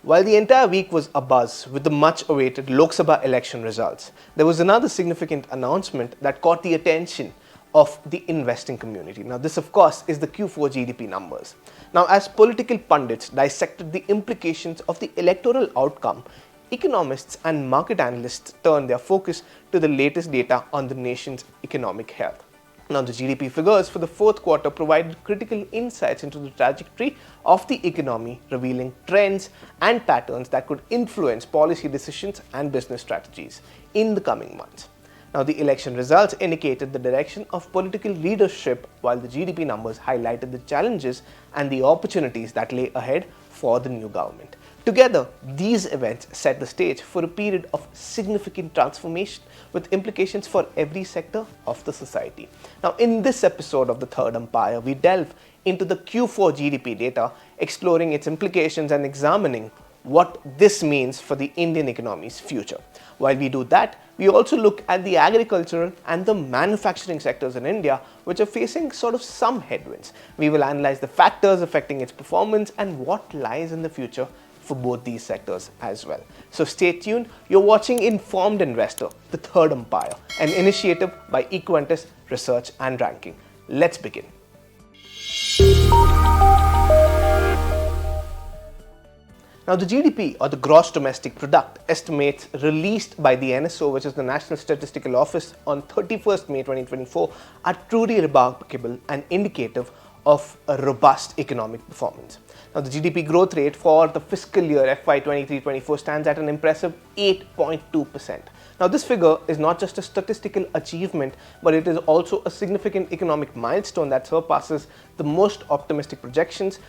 While the entire week was abuzz with the much-awaited Lok Sabha election results, there was another significant announcement that caught the attention of the investing community. Now, this, of course, is the Q4 GDP numbers. Now, as political pundits dissected the implications of the electoral outcome, economists and market analysts turned their focus to the latest data on the nation's economic health. Now, the GDP figures for the fourth quarter provided critical insights into the trajectory of the economy, revealing trends and patterns that could influence policy decisions and business strategies in the coming months. Now, the election results indicated the direction of political leadership, while the GDP numbers highlighted the challenges and the opportunities that lay ahead for the new government. Together, these events set the stage for a period of significant transformation with implications for every sector of the society. Now, in this episode of the Third Umpire, we delve into the Q4 GDP data, exploring its implications and examining what this means for the Indian economy's future. While we do that, we also look at the agricultural and the manufacturing sectors in India, which are facing sort of some headwinds. We will analyze the factors affecting its performance and what lies in the future for both these sectors as well. So stay tuned. You're watching Informed Investor, the Third Umpire, an initiative by Equentis Research and Ranking. Let's begin. Now, the GDP, or the Gross Domestic Product, estimates released by the NSO, which is the National Statistical Office, on 31st May 2024 are truly remarkable and indicative of a robust economic performance. Now, the GDP growth rate for the fiscal year FY 23-24 stands at an impressive 8.2%. Now, this figure is not just a statistical achievement, but it is also a significant economic milestone that surpasses the most optimistic projections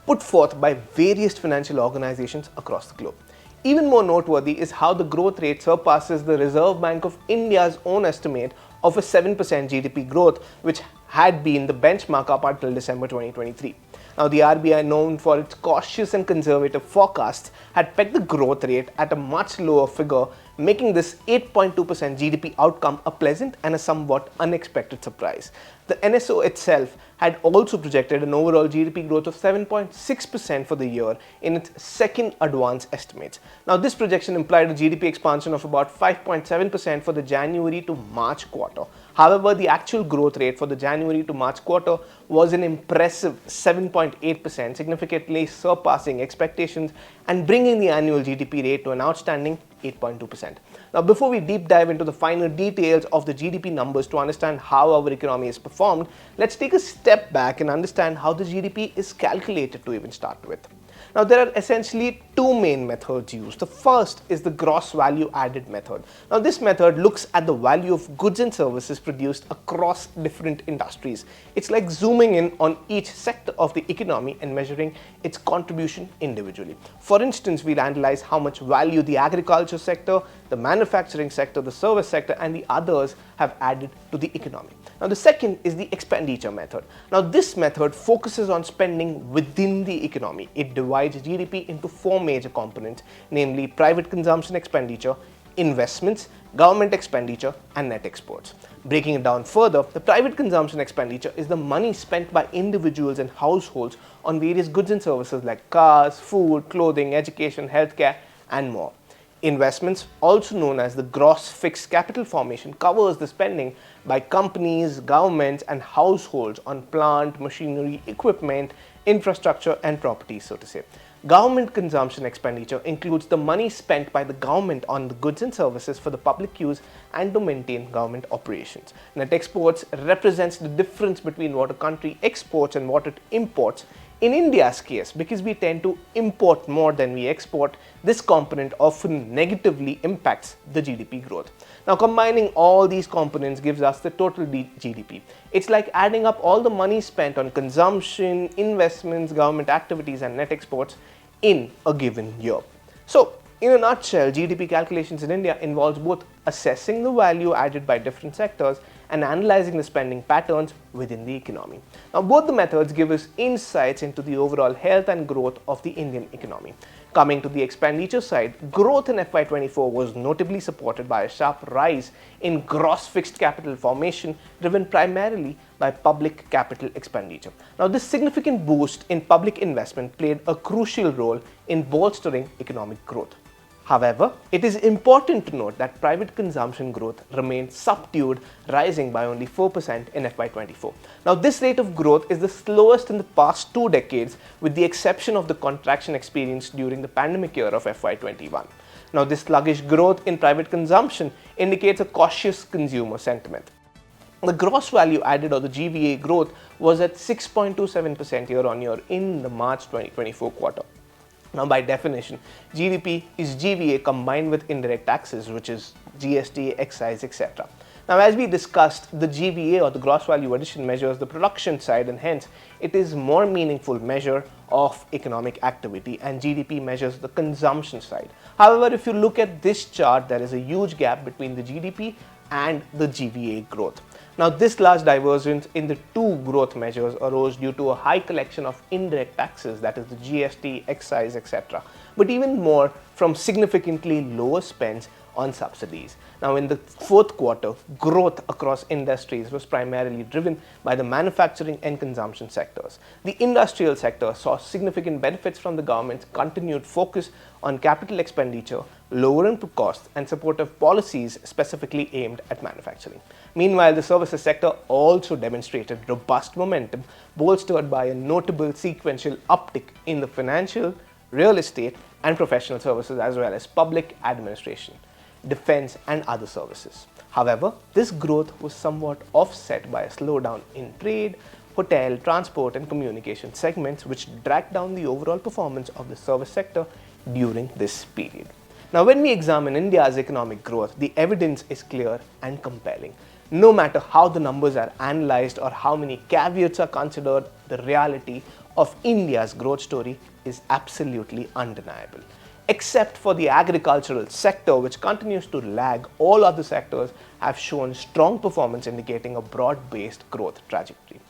put forth by various financial organizations across the globe. Even more noteworthy is how the growth rate surpasses the Reserve Bank of India's own estimate of a 7% GDP growth, which had been the benchmark up until December 2023. Now, the RBI, known for its cautious and conservative forecasts, had pegged the growth rate at a much lower figure, making this 8.2% GDP outcome a pleasant and a somewhat unexpected surprise. The NSO itself had also projected an overall GDP growth of 7.6% for the year in its second advance estimates. Now, this projection implied a GDP expansion of about 5.7% for the January to March quarter. However, the actual growth rate for the January to March quarter was an impressive 7.8%, significantly surpassing expectations and bringing the annual GDP rate to an outstanding 8.2%. Now, before we deep dive into the finer details of the GDP numbers to understand how our economy is performed, let's take a step back and understand how the GDP is calculated to even start with. Now, there are essentially two main methods used. The first is the gross value added method. Now, this method looks at the value of goods and services produced across different industries. It's like zooming in on each sector of the economy and measuring its contribution individually. For instance, we'll analyze how much value the agriculture sector, the manufacturing sector, the service sector, and the others have added to the economy. Now, the second is the expenditure method. Now, this method focuses on spending within the economy. It divides GDP into four major components, namely private consumption expenditure, investments, government expenditure, and net exports. Breaking it down further, the private consumption expenditure is the money spent by individuals and households on various goods and services like cars, food, clothing, education, healthcare, and more. Investments, also known as the gross fixed capital formation, covers the spending by companies, governments, and households on plant, machinery, equipment, infrastructure, and property, so to say. Government consumption expenditure includes the money spent by the government on the goods and services for the public use and to maintain government operations. Net exports represents the difference between what a country exports and what it imports. In India's case, because we tend to import more than we export, this component often negatively impacts the GDP growth. Now, combining all these components gives us the total GDP. It's like adding up all the money spent on consumption, investments, government activities, and net exports in a given year. So, in a nutshell, GDP calculations in India involves both assessing the value added by different sectors and analyzing the spending patterns within the economy. Now, both the methods give us insights into the overall health and growth of the Indian economy. Coming to the expenditure side, growth in FY24 was notably supported by a sharp rise in gross fixed capital formation, driven primarily by public capital expenditure. Now, this significant boost in public investment played a crucial role in bolstering economic growth. However, it is important to note that private consumption growth remained subdued, rising by only 4% in FY24. Now, this rate of growth is the slowest in the past 2 decades, with the exception of the contraction experienced during the pandemic year of FY21. Now, this sluggish growth in private consumption indicates a cautious consumer sentiment. The gross value added, or the GVA growth, was at 6.27% year-on-year in the March 2024 quarter. Now, by definition, GDP is GVA combined with indirect taxes, which is GST, excise, etc. Now, as we discussed, the GVA, or the gross value addition, measures the production side, and hence it is more meaningful measure of economic activity, and GDP measures the consumption side. However, if you look at this chart, there is a huge gap between the GDP and the GVA growth. Now, this large divergence in the two growth measures arose due to a high collection of indirect taxes, that is the GST, excise, etc., but even more from significantly lower spends on subsidies. Now, in the fourth quarter, growth across industries was primarily driven by the manufacturing and consumption sectors. The industrial sector saw significant benefits from the government's continued focus on capital expenditure, lower input costs, and supportive policies specifically aimed at manufacturing. Meanwhile, the services sector also demonstrated robust momentum, bolstered by a notable sequential uptick in the financial, real estate, and professional services, as well as public administration, defense, and other services. However, this growth was somewhat offset by a slowdown in trade, hotel, transport, and communication segments, which dragged down the overall performance of the service sector during this period. Now, when we examine India's economic growth, the evidence is clear and compelling. No matter how the numbers are analyzed or how many caveats are considered, the reality of India's growth story is absolutely undeniable. Except for the agricultural sector, which continues to lag, all other sectors have shown strong performance, indicating a broad-based growth trajectory.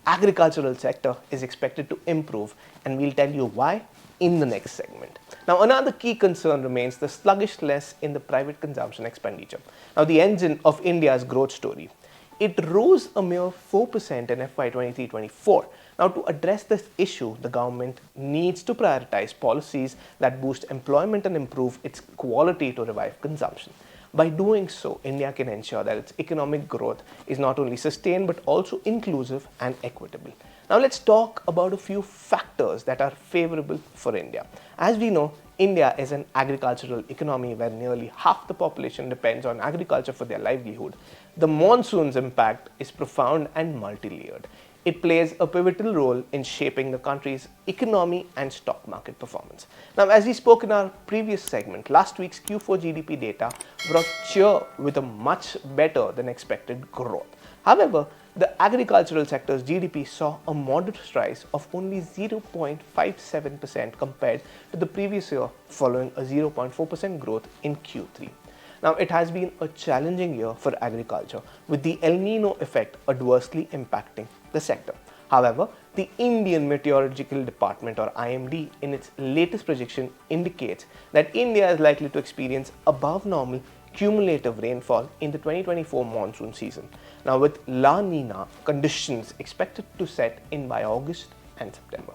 Agricultural sector is expected to improve, and we'll tell you why in the next segment. Now, another key concern remains the sluggishness in the private consumption expenditure. Now, the engine of India's growth story, it rose a mere 4% in FY23-24. Now, to address this issue, the government needs to prioritize policies that boost employment and improve its quality to revive consumption. By doing so, India can ensure that its economic growth is not only sustained but also inclusive and equitable. Now, let's talk about a few factors that are favorable for India. As we know, India is an agricultural economy where nearly half the population depends on agriculture for their livelihood. The monsoon's impact is profound and multi-layered. It plays a pivotal role in shaping the country's economy and stock market performance. Now, as we spoke in our previous segment, last week's Q4 GDP data brought cheer with a much better than expected growth. However, the agricultural sector's GDP saw a modest rise of only 0.57% compared to the previous year, following a 0.4% growth in Q3. Now, it has been a challenging year for agriculture, with the El Nino effect adversely impacting the sector. However, the Indian Meteorological Department, or IMD, in its latest projection indicates that India is likely to experience above normal cumulative rainfall in the 2024 monsoon season. Now, with La Nina conditions expected to set in by August and September.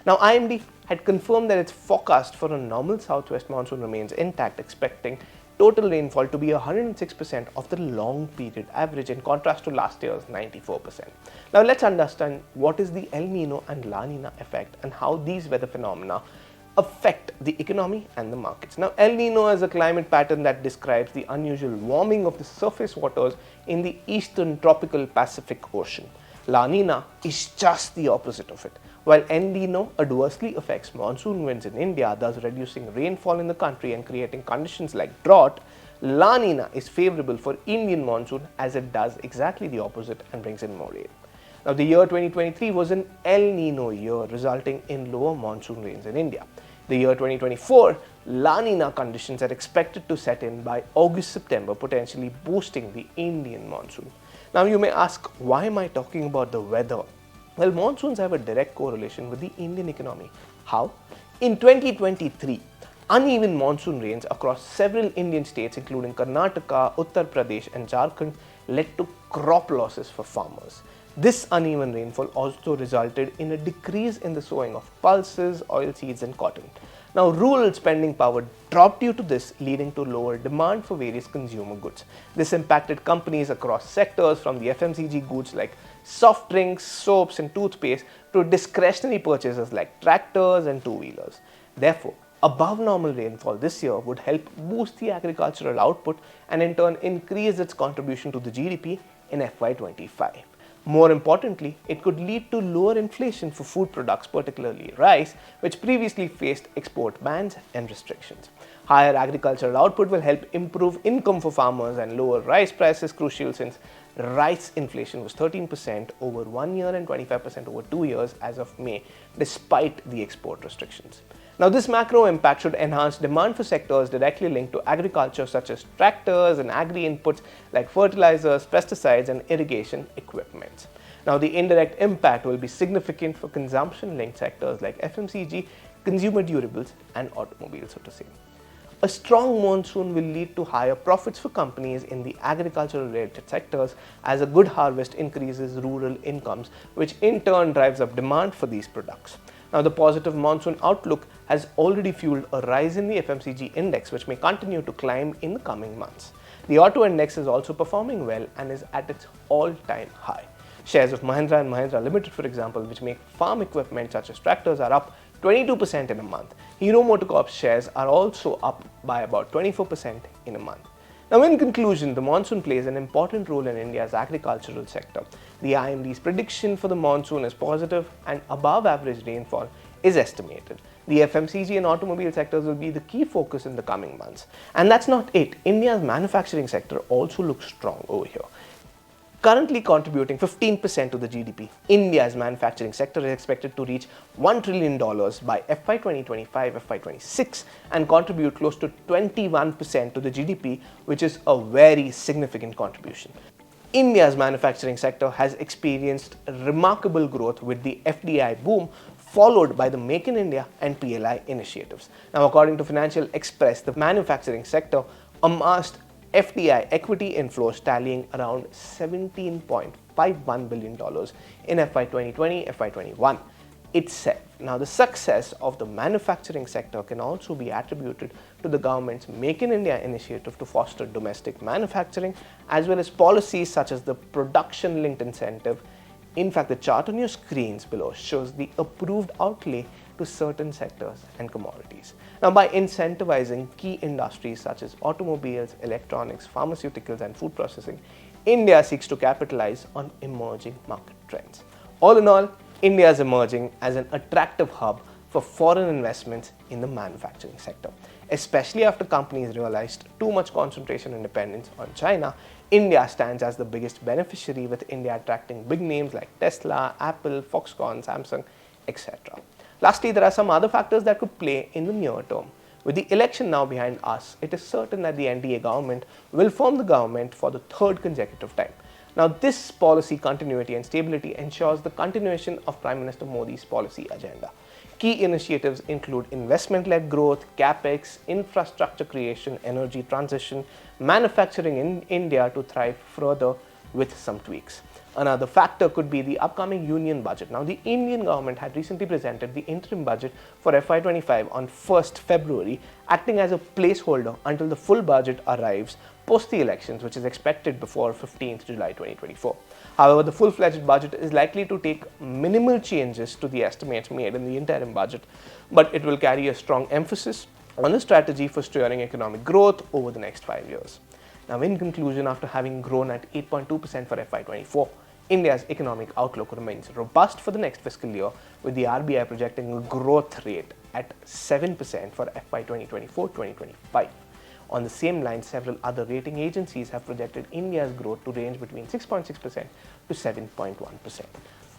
Now, IMD had confirmed that its forecast for a normal southwest monsoon remains intact, expecting total rainfall to be 106% of the long period average, in contrast to last year's 94%. Now, let's understand what is the El Nino and La Nina effect and how these weather phenomena affect the economy and the markets. Now, El Nino is a climate pattern that describes the unusual warming of the surface waters in the eastern tropical Pacific Ocean. La Nina is just the opposite of it. While El Nino adversely affects monsoon winds in India, thus reducing rainfall in the country and creating conditions like drought, La Nina is favorable for Indian monsoon, as it does exactly the opposite and brings in more rain. Now, the year 2023 was an El Nino year, resulting in lower monsoon rains in India. The year 2024, La Nina conditions are expected to set in by August-September, potentially boosting the Indian monsoon. Now, you may ask, why am I talking about the weather? Well, monsoons have a direct correlation with the Indian economy. How? In 2023, uneven monsoon rains across several Indian states including Karnataka, Uttar Pradesh and Jharkhand led to crop losses for farmers. This uneven rainfall also resulted in a decrease in the sowing of pulses, oilseeds and cotton. Now, rural spending power dropped due to this, leading to lower demand for various consumer goods. This impacted companies across sectors from the FMCG goods like soft drinks, soaps and toothpaste to discretionary purchases like tractors and two-wheelers. Therefore, above normal rainfall this year would help boost the agricultural output and in turn increase its contribution to the GDP in FY25. More importantly, it could lead to lower inflation for food products, particularly rice, which previously faced export bans and restrictions. Higher agricultural output will help improve income for farmers and lower rice prices, crucial since rice inflation was 13% over 1 year and 25% over 2 years as of May, despite the export restrictions. Now, this macro impact should enhance demand for sectors directly linked to agriculture such as tractors and agri-inputs like fertilizers, pesticides and irrigation equipment. Now, the indirect impact will be significant for consumption-linked sectors like FMCG, consumer durables and automobiles, so to say. A strong monsoon will lead to higher profits for companies in the agricultural-related sectors as a good harvest increases rural incomes, which in turn drives up demand for these products. Now, the positive monsoon outlook has already fueled a rise in the FMCG index, which may continue to climb in the coming months. The auto index is also performing well and is at its all-time high. Shares of Mahindra and Mahindra Limited, for example, which make farm equipment such as tractors, are up 22% in a month. Hero MotoCorp's shares are also up by about 24% in a month. Now, in conclusion, the monsoon plays an important role in India's agricultural sector. The IMD's prediction for the monsoon is positive and above average rainfall is estimated. The FMCG and automobile sectors will be the key focus in the coming months. And that's not it. India's manufacturing sector also looks strong over here. Currently contributing 15% to the GDP, India's manufacturing sector is expected to reach $1 trillion by FY 2025, FY 26 and contribute close to 21% to the GDP, which is a very significant contribution. India's manufacturing sector has experienced remarkable growth with the FDI boom, followed by the Make in India and PLI initiatives. Now, according to Financial Express, the manufacturing sector amassed FDI equity inflows tallying around $17.51 billion in FY 2020, FY 21 itself. Now, the success of the manufacturing sector can also be attributed to the government's Make in India initiative to foster domestic manufacturing, as well as policies such as the production-linked incentive. In fact, the chart on your screens below shows the approved outlay to certain sectors and commodities. Now, by incentivizing key industries such as automobiles, electronics, pharmaceuticals and food processing, India seeks to capitalize on emerging market trends. All in all, India is emerging as an attractive hub for foreign investments in the manufacturing sector. Especially after companies realized too much concentration and dependence on China, India stands as the biggest beneficiary, with India attracting big names like Tesla, Apple, Foxconn, Samsung, etc. Lastly, there are some other factors that could play in the near term. With the election now behind us, it is certain that the NDA government will form the government for the third consecutive time. Now, this policy continuity and stability ensures the continuation of Prime Minister Modi's policy agenda. Key initiatives include investment-led growth, capex, infrastructure creation, energy transition, manufacturing in India to thrive further with some tweaks. Another factor could be the upcoming union budget. Now, the Indian government had recently presented the interim budget for FY25 on 1st February, acting as a placeholder until the full budget arrives post the elections, which is expected before 15th July 2024. However, the full-fledged budget is likely to take minimal changes to the estimates made in the interim budget, but it will carry a strong emphasis on a strategy for steering economic growth over the next 5 years. Now, in conclusion, after having grown at 8.2% for FY24, India's economic outlook remains robust for the next fiscal year, with the RBI projecting a growth rate at 7% for FY 2024-2025. On the same line, several other rating agencies have projected India's growth to range between 6.6% to 7.1%.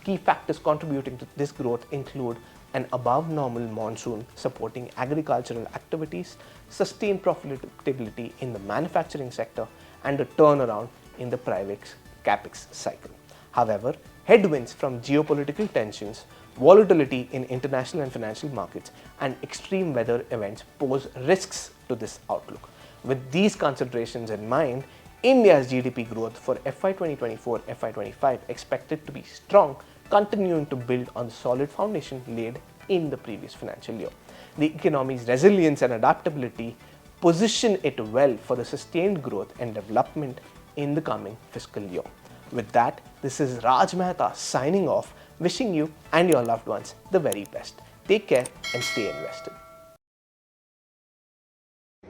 Key factors contributing to this growth include an above-normal monsoon supporting agricultural activities, sustained profitability in the manufacturing sector, and a turnaround in the private capex cycle. However, Headwinds from geopolitical tensions, volatility in international and financial markets, and extreme weather events pose risks to this outlook. With these considerations in mind, India's GDP growth for FY 2024-FY 25 expected to be strong, continuing to build on the solid foundation laid in the previous financial year. The economy's resilience and adaptability position it well for the sustained growth and development in the coming fiscal year. With that, this is Raj Mehta signing off, wishing you and your loved ones the very best. Take care and stay invested.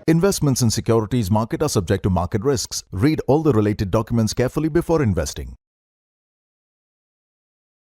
Investments in securities market are subject to market risks. Read all the related documents carefully before investing.